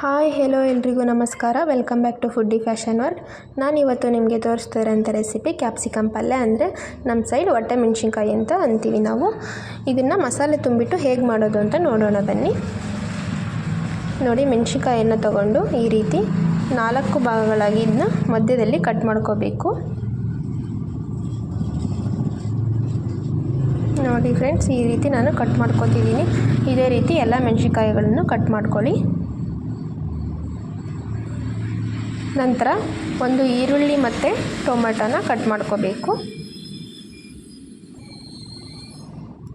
Hi hello ಎಲ್ರಿಗೂ ನಮಸ್ಕಾರ. Welcome back to foodie fashion world. ನಾನಿವತ್ತು ನಿಮಗೆ ತೋರಿಸ್ತಾ ಇರೋಂಥ ರೆಸಿಪಿ ಕ್ಯಾಪ್ಸಿಕಮ್ ಪಲ್ಯ, ಅಂದರೆ ನಮ್ಮ ಸೈಡ್ ಹೊಟ್ಟೆ ಮೆಣಸಿನ್ಕಾಯಿ ಅಂತ ಅಂತೀವಿ ನಾವು. ಇದನ್ನು ಮಸಾಲೆ ತುಂಬಿಟ್ಟು ಹೇಗೆ ಮಾಡೋದು ಅಂತ ನೋಡೋಣ ಬನ್ನಿ. ನೋಡಿ, ಮೆಣಸಿನ್ಕಾಯನ್ನು ತಗೊಂಡು ಈ ರೀತಿ 4 ಭಾಗಗಳಾಗಿ ಇದನ್ನ ಮಧ್ಯದಲ್ಲಿ ಕಟ್ ಮಾಡ್ಕೋಬೇಕು. ನೋಡಿ ಫ್ರೆಂಡ್ಸ್, ಈ ರೀತಿ ನಾನು ಕಟ್ ಮಾಡ್ಕೊತಿದ್ದೀನಿ. ಇದೇ ರೀತಿ ಎಲ್ಲ ಮೆಣಸಿನ್ಕಾಯಿಗಳನ್ನು ಕಟ್ ಮಾಡ್ಕೊಳ್ಳಿ. ನಂತರ ಒಂದು ಈರುಳ್ಳಿ ಮತ್ತು ಟೊಮೆಟೊನ ಕಟ್ ಮಾಡ್ಕೋಬೇಕು.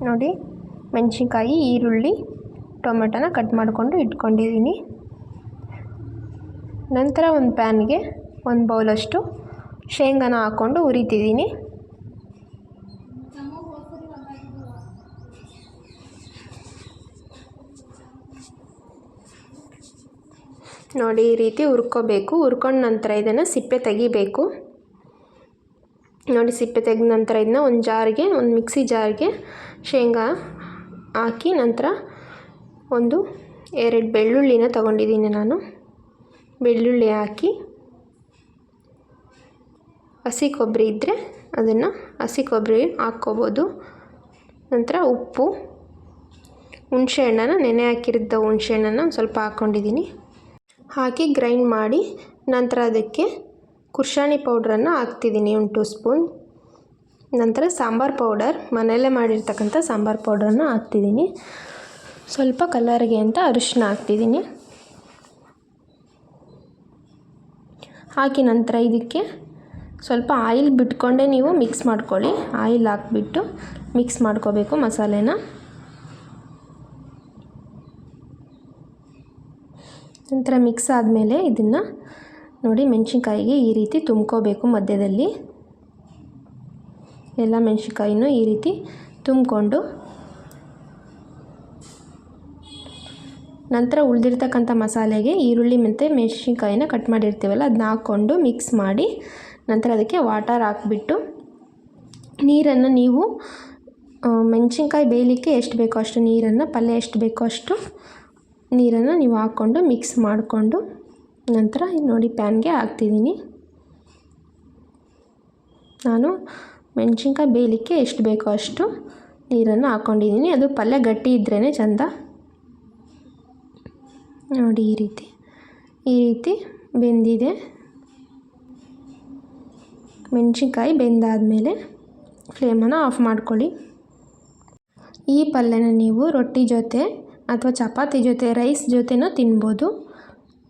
ನೋಡಿ, ಮೆಣಸಿನ್ಕಾಯಿ, ಈರುಳ್ಳಿ, ಟೊಮೆಟೊನ ಕಟ್ ಮಾಡಿಕೊಂಡು ಇಟ್ಕೊಂಡಿದ್ದೀನಿ. ನಂತರ ಒಂದು ಪ್ಯಾನ್ಗೆ 1 ಬೌಲಷ್ಟು ಶೇಂಗಾನ ಹಾಕ್ಕೊಂಡು ಹುರಿತಿದ್ದೀನಿ. ನೋಡಿ, ಈ ರೀತಿ ಹುರ್ಕೋಬೇಕು. ಹುರ್ಕೊಂಡ ನಂತರ ಇದನ್ನು ಸಿಪ್ಪೆ ತೆಗಿಬೇಕು. ನೋಡಿ, ಸಿಪ್ಪೆ ತೆಗೆದ ನಂತರ ಇದನ್ನ ಒಂದು ಮಿಕ್ಸಿ ಜಾರ್ಗೆ ಶೇಂಗಾ ಹಾಕಿ, ನಂತರ 2 ಬೆಳ್ಳುಳ್ಳಿನ ತಗೊಂಡಿದ್ದೀನಿ ನಾನು. ಬೆಳ್ಳುಳ್ಳಿ ಹಾಕಿ, ಹಸಿ ಕೊಬ್ಬರಿ ಇದ್ದರೆ ಅದನ್ನು ಹಸಿ ಕೊಬ್ಬರಿ ಹಾಕ್ಕೋಬೋದು. ನಂತರ ಉಪ್ಪು, ಹುಣಸೆಹಣ್ಣನ್ನು ನೆನೆ ಹಾಕಿರಿದ್ದ ಹುಣಸೆಹಣ್ಣನ್ನು ಸ್ವಲ್ಪ ಹಾಕ್ಕೊಂಡಿದ್ದೀನಿ. ಹಾಕಿ ಗ್ರೈಂಡ್ ಮಾಡಿ, ನಂತರ ಅದಕ್ಕೆ ಕುರ್ಷಾಣಿ ಪೌಡ್ರನ್ನು ಹಾಕ್ತಿದ್ದೀನಿ 1 2 ಸ್ಪೂನ್. ನಂತರ ಸಾಂಬಾರು ಪೌಡರ್, ಮನೆಯಲ್ಲೇ ಮಾಡಿರ್ತಕ್ಕಂಥ ಸಾಂಬಾರು ಪೌಡ್ರನ್ನು ಹಾಕ್ತಿದ್ದೀನಿ. ಸ್ವಲ್ಪ ಕಲರ್ಗೆ ಅಂತ ಅರಿಶಿನ ಹಾಕ್ತಿದ್ದೀನಿ. ಹಾಕಿ ನಂತರ ಇದಕ್ಕೆ ಸ್ವಲ್ಪ ಆಯಿಲ್ ಬಿಟ್ಕೊಂಡೇ ನೀವು ಮಿಕ್ಸ್ ಮಾಡ್ಕೊಳ್ಳಿ. ಆಯಿಲ್ ಹಾಕ್ಬಿಟ್ಟು ಮಿಕ್ಸ್ ಮಾಡ್ಕೋಬೇಕು ಮಸಾಲೆನ. ನಂತರ ಮಿಕ್ಸ್ ಆದಮೇಲೆ ಇದನ್ನು ನೋಡಿ, ಮೆಣಸಿನ್ಕಾಯಿಗೆ ಈ ರೀತಿ ತುಂಬ್ಕೋಬೇಕು. ಮಧ್ಯದಲ್ಲಿ ಎಲ್ಲ ಮೆಣಸಿನ್ಕಾಯಿನೂ ಈ ರೀತಿ ತುಂಬಿಕೊಂಡು, ನಂತರ ಉಳಿದಿರ್ತಕ್ಕಂಥ ಮಸಾಲೆಗೆ ಈರುಳ್ಳಿ ಮತ್ತು ಮೆಣಸಿನ್ಕಾಯಿನ ಕಟ್ ಮಾಡಿರ್ತೀವಲ್ಲ ಅದನ್ನ ಹಾಕ್ಕೊಂಡು ಮಿಕ್ಸ್ ಮಾಡಿ, ನಂತರ ಅದಕ್ಕೆ ವಾಟರ್ ಹಾಕ್ಬಿಟ್ಟು ನೀರನ್ನು ನೀವು ಮೆಣಸಿನ್ಕಾಯಿ ಬೇಯಲಿಕ್ಕೆ ಎಷ್ಟು ಬೇಕೋ ಅಷ್ಟು ನೀರನ್ನು, ಪಲ್ಯ ಎಷ್ಟು ಬೇಕೋ ಅಷ್ಟು ನೀರನ್ನು ನೀವು ಹಾಕ್ಕೊಂಡು ಮಿಕ್ಸ್ ಮಾಡಿಕೊಂಡು, ನಂತರ ನೋಡಿ ಪ್ಯಾನ್ಗೆ ಹಾಕ್ತಿದ್ದೀನಿ. ನಾನು ಮೆಣಸಿನ್ಕಾಯಿ ಬೇಯಲಿಕ್ಕೆ ಎಷ್ಟು ಬೇಕೋ ಅಷ್ಟು ನೀರನ್ನು ಹಾಕ್ಕೊಂಡಿದ್ದೀನಿ. ಅದು ಪಲ್ಯ ಗಟ್ಟಿ ಇದ್ರೇ ಚೆಂದ. ನೋಡಿ, ಈ ರೀತಿ ಬೆಂದಿದೆ. ಮೆಣಸಿನ್ಕಾಯಿ ಬೆಂದಾದಮೇಲೆ ಫ್ಲೇಮನ್ನು ಆಫ್ ಮಾಡ್ಕೊಳ್ಳಿ. ಈ ಪಲ್ಯನ ನೀವು ರೊಟ್ಟಿ ಜೊತೆ ಅಥವಾ ಚಪಾತಿ ಜೊತೆ, ರೈಸ್ ಜೊತೆನೂ ತಿನ್ಬೋದು.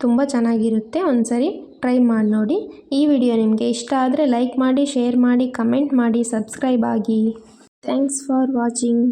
ತುಂಬ ಚೆನ್ನಾಗಿರುತ್ತೆ. ಒಂದ್ಸರಿ ಟ್ರೈ ಮಾಡಿ ನೋಡಿ. ಈ ವಿಡಿಯೋ ನಿಮಗೆ ಇಷ್ಟ ಆದರೆ ಲೈಕ್ ಮಾಡಿ, ಶೇರ್ ಮಾಡಿ, ಕಮೆಂಟ್ ಮಾಡಿ, ಸಬ್ಸ್ಕ್ರೈಬ್ ಆಗಿ. Thanks for watching.